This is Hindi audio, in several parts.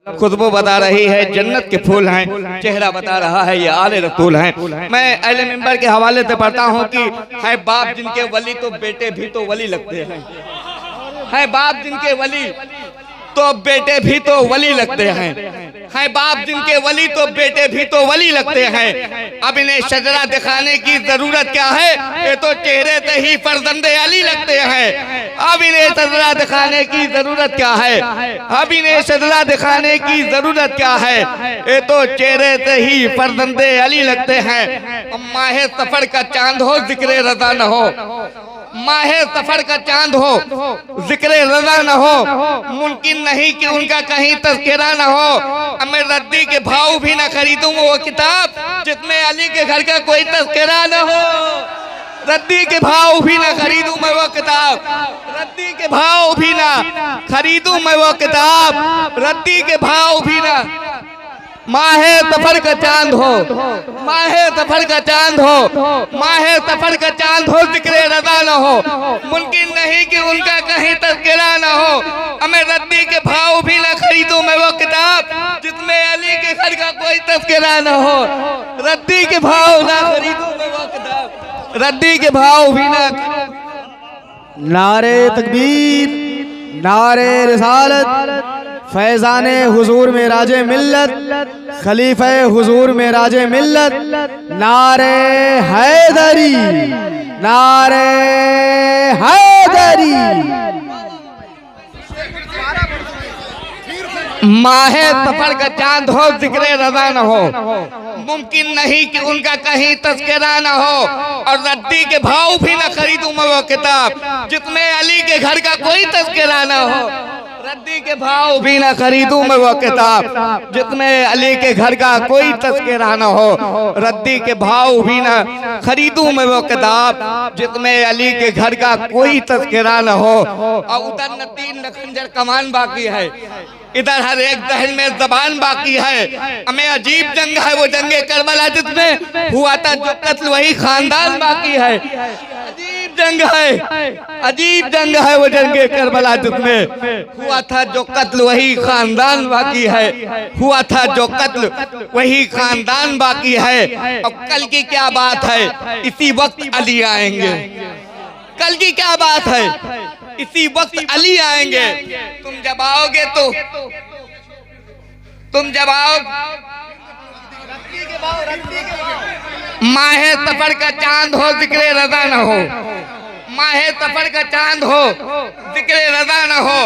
खुशबू बता रही है जन्नत के फूल हैं, चेहरा बता रहा है ये आले रसूल हैं। मैं अहले मिंबर के हवाले से पढ़ता हूँ कि है बाप जिनके वली तो बेटे भी तो वली लगते हैं। है बाप जिनके वली तो बेटे भी तो वली लगते हैं। है बाप जिनके वली तो बेटे भी तो वली लगते हैं। अब इन्हें शजरा दिखाने की जरूरत क्या है, ये तो चेहरे से ही फर्जंदे अली लगते हैं। अब इन्हें शजरा दिखाने की जरूरत क्या है, अब इन्हें शजरा दिखाने की जरूरत क्या है, ये तो चेहरे से ही फर्जंदे अली लगते हैं। माहे सफर का चांद हो जिक्र रजा न हो, माहे सफर का चांद हो जिक्र रजा न हो, मुमकिन नहीं कि उनका कहीं तज़किरा न हो। मैं रद्दी के भाव भी न खरीदूं वो किताब जिसमें अली के घर का कोई तज़किरा न हो। रद्दी के भाव भी ना खरीदूं मैं वो किताब, रद्दी के भाव भी ना खरीदूं मैं वो किताब, रद्दी के भाव भी ना। माहे सफर का चांद हो, माहे सफर का चांद हो, माहे सफर का चांद हो जिक्र रजा न हो, मुमकिन नहीं कि उनका कहीं तज़किरा न हो। मैं रद्दी के भाव भी ना खरीदूं मैं वो किताब जिसमें अली के घर का कोई तज़किरा न हो। रद्दी के भाव ना खरीदूं मैं वो किताब, रद्दी के भाव भी ना। नारे तकबीर, नारे रिसालत, फैज़ाने हुजूर में राजे मिल्लत, खलीफे हुजूर में राजे मिल्लत। नारे हैदरी, नारे हैदरी। माहे सफर का चांद हो जिक्र रजा न हो, मुमकिन नहीं कि उनका कहीं तज़किरा न हो। और रद्दी के भाव भी न खरीदूं मैं वो किताब जिसमें अली के घर का कोई तज़किरा न हो। रद्दी के भाव भी न खरीदूं मैं वो किताब जिसमें अली के घर का कोई तज़किरा न हो। रद्दी के भाव भी न खरीदूं मैं वो किताब जिसमें अली के घर का कोई तज़किरा न हो। और उधर न तीन न खंजर कमान बाकी है, इधर हर एक दहन में जबान बाकी है। हमें अजीब जंग है वो जंगे करबला जिसमें हुआ था जो कत्ल वही खानदान बाकी है। अजीब जंग है, अजीब जंग है वो जंगे करबला जिसमें हुआ था जो कत्ल वही खानदान बाकी है, हुआ था जो कत्ल वही खानदान बाकी है। और कल की क्या बात है, इसी वक्त अली आएंगे। कल की क्या बात है, इसी वक्त अली आएंगे। तुम जब आओगे तो तुम जब आओ, माहे सफर का चांद हो जिक्र रजा न हो, माहे सफर का चांद हो जिक्र रजा न हो।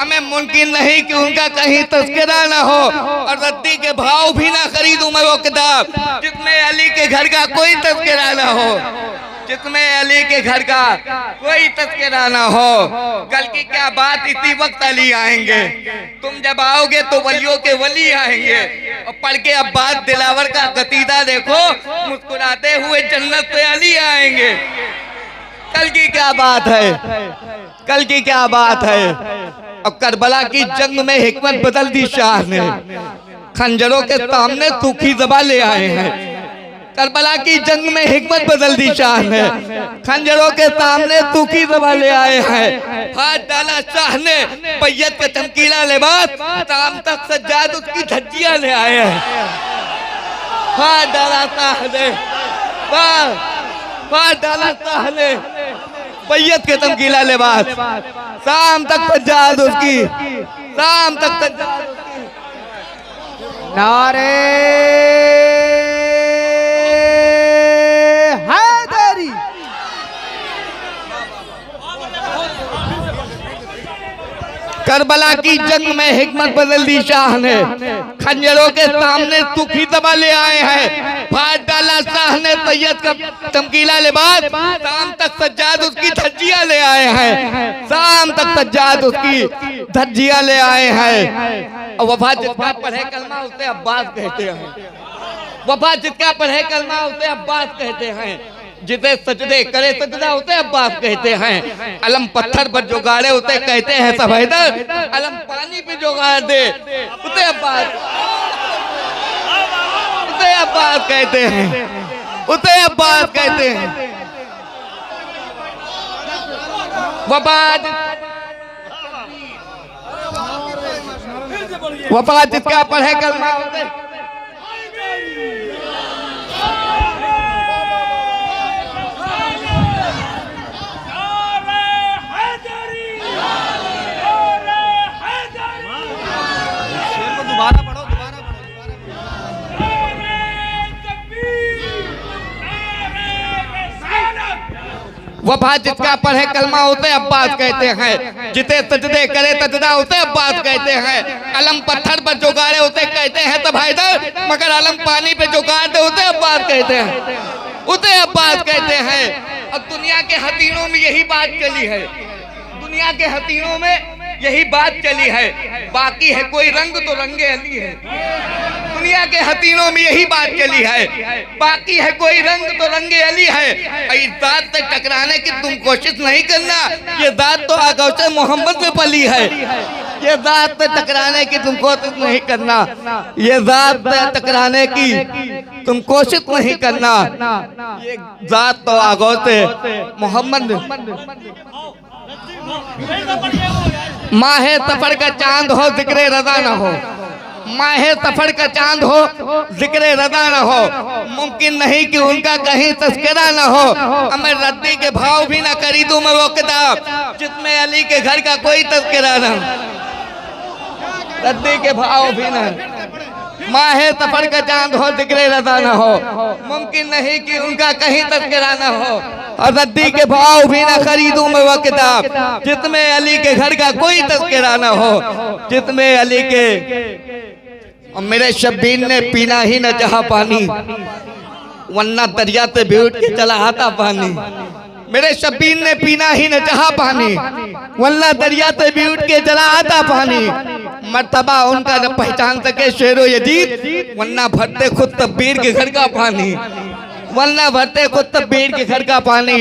हमें मुमकिन नहीं कि उनका कहीं तज़किरा न हो। और रद्दी के भाव भी ना खरीदूं मैं वो किताब जिसमें अली के घर का कोई तज़किरा न हो, जिसमें अली के घर का कोई तज़किरा ना हो। कल की क्या बात, इसी वक्त अली आएंगे। तुम जब आओगे तो वलियों के वली आएंगे। और पढ़ के अब्बास दिलावर का कसीदा देखो, मुस्कुराते हुए जन्नत पे अली आएंगे। कल की क्या बात है, कल की क्या बात है। और करबला की जंग में हिकमत बदल दी शाह ने, खंजरों के सामने सूखी ज़बां ले आए हैं। करबला की जंग में हिकमत बदल दी शाह ने, खंजरों के सामने सूखी ज़बां ले आए हैं। हाथ डाला शाह ने बैयत का चमकीला लिबास, शाम तक सज्जाद उसकी धज्जियां ले आए हैं। हाथ डाला शाह ने, हाथ डाला शाह ने बैयत के चमकीला लिबास, शाम तक सज्जाद उसकी, शाम तक सज्जाद उसकी। नारे हैदरी। करबला की जंग में हिकमत बदल दी शाह ने, खंजरों के सामने सूखी ज़बां ले आए हैं। फाड़ डाला शाह ने सैयद का चमकीला लिबास, शाम तक सज्जाद उसकी धज्जियां ले आए हैं। शाम तक सज्जाद उसकी धज्जियां ले आए हैं। और वफा जिसका पढ़े कलमा उसे अब्बास कहते हैं, वफा जिसका पढ़े कलमा उसे अब्बास कहते हैं। जिसे सजदे करे सजदा उसे अब्बास कहते हैं। अलम पत्थर पर जो गाड़े उसे कहते हैं सब हैदर, अलम पानी पे जो गाड़ दे उसे अब्बास, उसे अब्बास कहते हैं, उसे अब्बास कहते हैं। वफा वफा जिसका पढ़े कलमा होते वफा जिसका पढ़े कलमा होते अब्बास कहते हैं, जिते सजदे करे सजदा होते अब्बास कहते हैं, अलम पत्थर पर जो गाड़े होते कहते हैं तब हैदर, मगर अलम पानी पे जो गाड़े होते अब्बास कहते हैं, उसे अब्बास कहते हैं। अब दुनिया के हसीनों में यही बात चली है, दुनिया के हसीनों में यही बात चली है, बाकी है कोई रंग तो रंगे अली है। दुनिया के हसीनों में यही बात चली है, बाकी है कोई रंग तो रंगे अली है। इस दात से टकराने की तुम कोशिश नहीं करना, ये दात तो आगौचे मोहम्मद में पली है। ये दात से टकराने की तुम कोशिश नहीं करना, ये दात से टकराने की तुम कोशिश नहीं करना, ये दात तो आगौचे मोहम्मद माहे सफर का चांद हो जिक्रे रजा न हो, माहे सफर का चांद हो जिक्रे रजा न हो, मुमकिन नहीं कि उनका कहीं तस्करा न हो। मैं रद्दी के भाव भी ना खरीदूं मैं वो किताब जिसमें अली के घर का कोई तस्करा न, रद्दी के भाव भी ना, माहे सफर का चांद हो जिक्रे रजा न हो, मुमकिन नहीं कि उनका कहीं तस्करा न हो। और रद्दी के भाव भी ना खरीदूं मैं वो किताब जिसमें अली के घर का कोई तस्करा न हो, जिसमें अली के। और मेरे शब्बीर ने पीना ही न चाहा पानी, वरना दरिया से भी उठ के चला आता पानी। मेरे शब्बीर ने पीना ही न चाहा पानी, वरना दरिया से भी उठ के चला आता पानी। मर्तबा उनका न पहचान सके शेरो यजीद, वरना भरते खुद तब्बीर के घर का पानी, वरना भरते खुद तब्बीर के घर का पानी।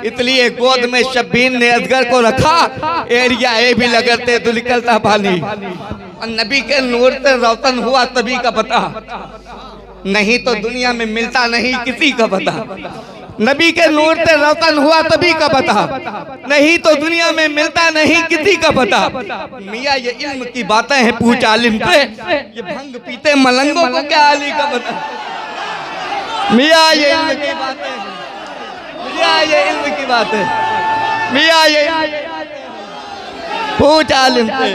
इसलिए गोद में शब्बीर ने असगर को रखा, एरिया ए भी लगते तो निकलता पानी। और नबी के नूर से रोशन हुआ तभी का पता, नहीं तो दुनिया में मिलता नहीं किसी का पता। नबी के नूर से रोशन हुआ तभी का पता, नहीं तो दुनिया में मिलता नहीं किसी का पता। मियाँ ये इल्म की बातें हैं पूछ आलिम से, ये भंग पीते मलंगों को क्या अली का पता। मियाँ ये इल्म की बातें, मियाँ ये इल्म की बातें, मियाँ ये पूछ आलिम से।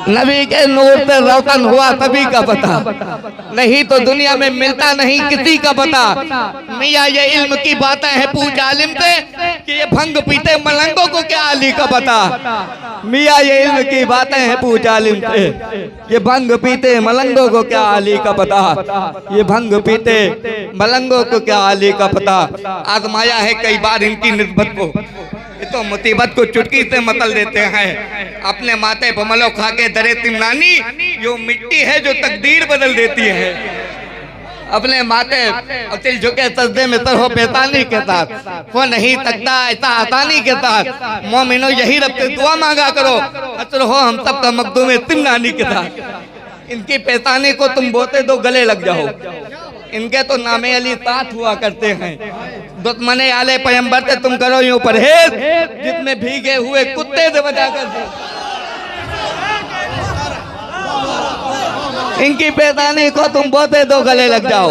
नबी के नूर से रोशन हुआ तभी का पता, नहीं तो दुनिया में मिलता नहीं किसी का पता। मियाँ ये इल्म की बातें हैं पूछ आलिम से, कि ये भंग पीते मलंगों को क्या अली का पता। मियाँ ये इल्म की बातें हैं पूछ आलिम से, ये भंग पीते मलंगों को क्या अली का पता, ये भंग पीते मलंगों को क्या अली का पता। आजमाया है कई बार इनकी निस्बत को, तो मुसीबत को चुटकी से मतल देते हैं। अपने माथे पर मलो खा के दरे तिमनानी, यो मिट्टी है जो तकदीर बदल देती है। अपने माथे और दिल झुके सजदे में सर हो पैतानी के साथ, वो नहीं सकता ऐसा आसानी के साथ। मोमिनो यही रब से दुआ मांगा करो, असर हो हम सब का मखदूम तिमनानी के साथ। इनकी पैतानी को तुम बोते दो गले लग जाओ, इनके तो नामे अली साथ हुआ करते हैं। दुश्मने आले पैगंबर से तुम करो यूं परहेज, जिसमें भीगे हुए कुत्ते से बचा कर। इनकी पैतानी को तुम बोते दो गले लग जाओ,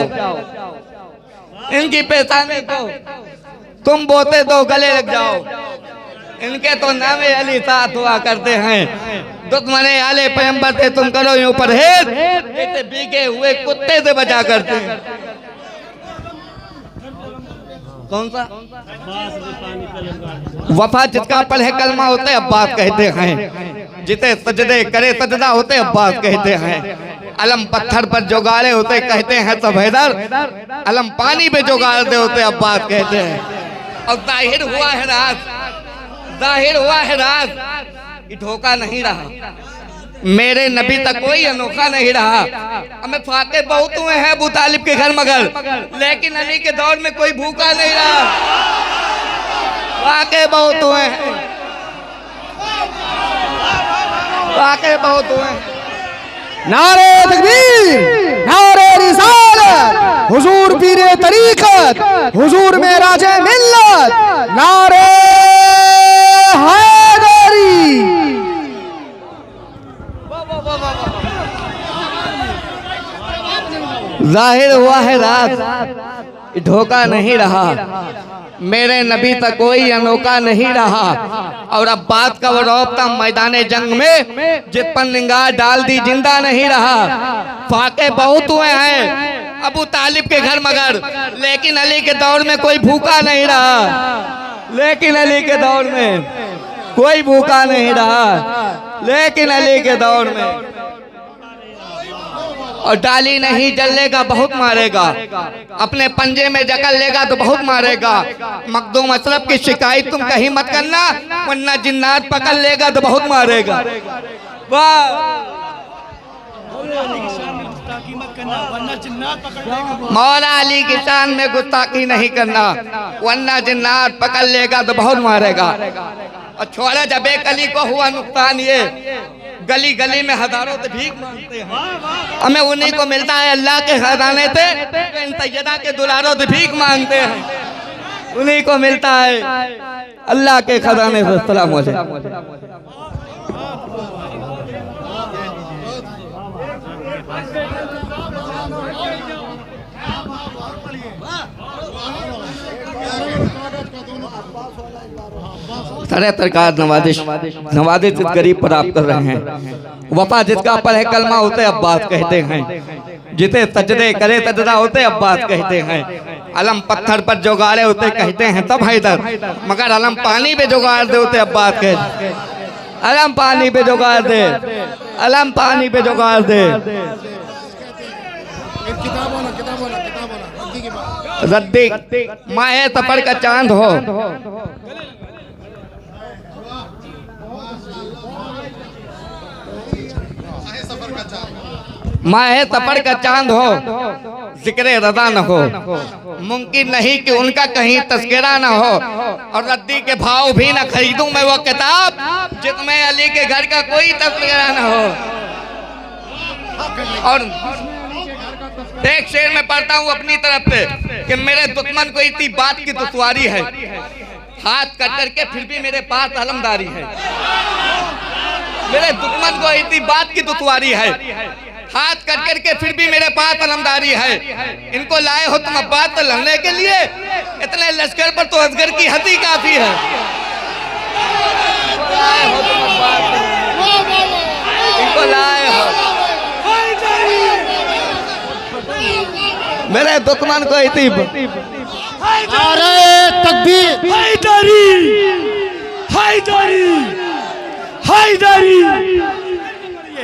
इनकी पैतानी को तुम बोते दो गले लग जाओ। इनके तो नामे अली साथ हुआ करते हैं। दुश्मने आले पैगंबर से तुम करो यूं परहेज, जैसे भीगे हुए कुत्ते से बचा करते हैं। कौन सा वफा जिसका पढ़े कलमा होते अब्बास कहते हैं, जिते सजदे करे सजदा होते अब्बास कहते हैं। अलम पत्थर पर जो गाड़े होते कहते हैं सब हैदर, अलम पानी पे जो गाड़े होते अब्बास कहते हैं। और जाहिर हुआ है राज, जाहिर हुआ है राज, ये धोखा नहीं रहा, मेरे नबी तक कोई अनोखा नहीं रहा। हमें फाके बहुत हुए हैं अबू तालिब के घर मगर, लेकिन अली के दौर में कोई भूखा नहीं रहा। फाके बहुत हुए हैं, फाके बहुत हुए हैं। नारे तकबीर, नारे रिसालत, हुजूर पीरे तरीकत, हुजूर में राजे मिल्लत, नारे जाहिर हुआ है रात धोखा नहीं रहा, मेरे नबी तक कोई अनोखा नहीं रहा। और अब बात का वो रौबता मैदाने जंग में जित पर निगाह डाल दी जिंदा नहीं रहा। फाके बहुत हुए हैं अबू तालिब के घर मगर, लेकिन अली के दौर में कोई भूखा नहीं रहा। लेकिन अली के दौर में कोई भूखा नहीं रहा, लेकिन अली के दौर में। और डाली नहीं जलेगा बहुत मारेगा, अपने पंजे में जकड़ लेगा तो बहुत मारेगा। मखदूम अशरफ की शिकायत तुम कहीं मत करना, वरना जिन्नात पकड़ लेगा तो बहुत मारेगा। वाह मौला अली की शान में गुस्ताखी नहीं करना, वरना जिन्नात पकड़ लेगा तो बहुत मारेगा। और छोड़ा जब एक अली को हुआ नुकसान ये, गली गली में हजारों से भीख मांगते हैं, हमें उन्हीं को मिलता है अल्लाह के खजाने से, इन सैयदा के दुलारों से भीख मांगते हैं, उन्हीं को मिलता है अल्लाह के खजाने से। सलाम तरह तरकार नवाजिश नवाजिश जिस गरीब पर आप कर रहे हैं। वफा जिसका पढ़े कलमा होते अब्बास कहते हैं, जिते सजदे करे सजदा होते अब्बास कहते हैं। अलम पत्थर पर जोगाड़े होते कहते हैं तब हैदर, मगर अलम पानी पे जोगाड़ दे होते अब्बास कहते। अलम पानी पे जोगाड़ दे, अलम पानी पे जोगाड़ दे। रद्दी माहे सफर का चांद हो, माहे सफर का चांद हो, जिक्रे रजा न हो, मुमकिन नहीं कि उनका कहीं तस्करा न हो। और रद्दी के भाव भी न खरीदूं मैं वो किताब जिसमें अली के घर का कोई तस्करा न हो। और एक शेर में पढ़ता हूँ अपनी तरफ से कि मेरे दुश्मन को इतनी बात की दुश्वारी है, हाथ कट करके फिर भी मेरे पास अलमदारी है। मेरे दुश्मन को इतनी बात की दुश्वारी है, हाथ कट करके फिर भी मेरे पास अलमदारी है। इनको लाए हो तुम अब्बास से लड़ने के लिए, इतने लश्कर पर तो असगर की हंसी काफी है। इनको लाए हो मेरे दुश्मन को इतनी तकबीर, हैदरी हैदरी हैदरी।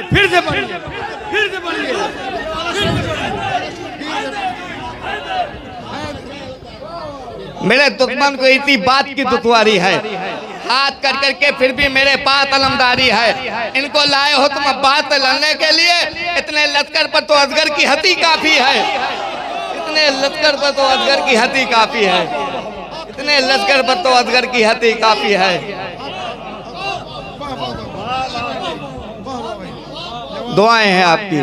फिर से पढ़िए, फिर से पढ़िए। मेरे दुश्मन को इतनी बात की दुश्वारी है, हाथ कर करके फिर भी मेरे पास अलमदारी है। इनको लाए हो तुम अब्बास से लड़ने के लिए, इतने लश्कर पर तो असगर की हंसी काफी है। इतने लश्कर पर तो असगर की हंसी काफी है, इतने लश्कर पर तो असगर की हंसी काफी है। दुआएं हैं आपकी।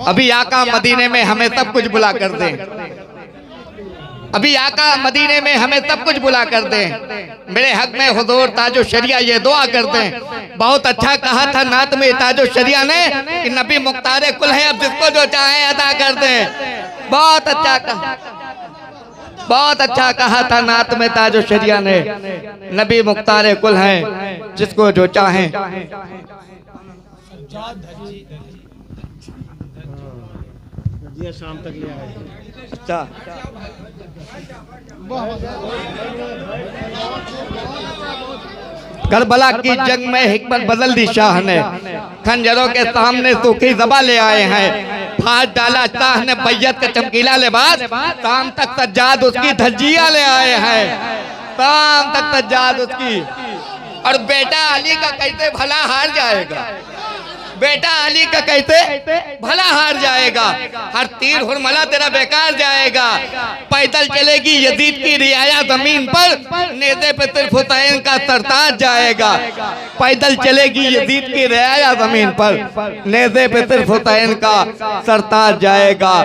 अभी आका मदीने में हमें सब कुछ बुला कर दें, अभी आका मदीने में हमें सब कुछ बुला कर दें। मेरे हक में हुजूर ताजो शरिया ये दुआ कर दें। बहुत अच्छा कहा था नात में ताजो शरिया ने कि नबी मुख्तारे कुल है, अब जिसको जो चाहे अदा कर दें। बहुत अच्छा कहा, बहुत अच्छा कहा था नात में ताजो शरिया ने, नबी मुख्तारे कुल हैं जिसको जो चाहे। शाम तक ले आए। अच्छा करबला की जंग में हिकमत बदल दी शाह ने, खंजरों के सामने सूखी ज़बा ले आए हैं। फाड़ डाला शाह ने बैयत का चमकीला लिबास, शाम तक सज्जाद उसकी धज्जियां ले आए हैं। शाम तक सज्जाद उसकी। और बेटा अली का कैसे भला हार जाएगा, बेटा अली का कैसे भला हार जाएगा। हर तीर हुरमला तेरा बेकार जाएगा। पैदल चलेगी यजीद की रियाया जमीन पर, नेज़े पे सिर्फ हुसैन का सरताज जाएगा। पैदल चलेगी यजीद की रियाया जमीन पर, नेज़े पे सिर्फ हुसैन का सरताज जाएगा।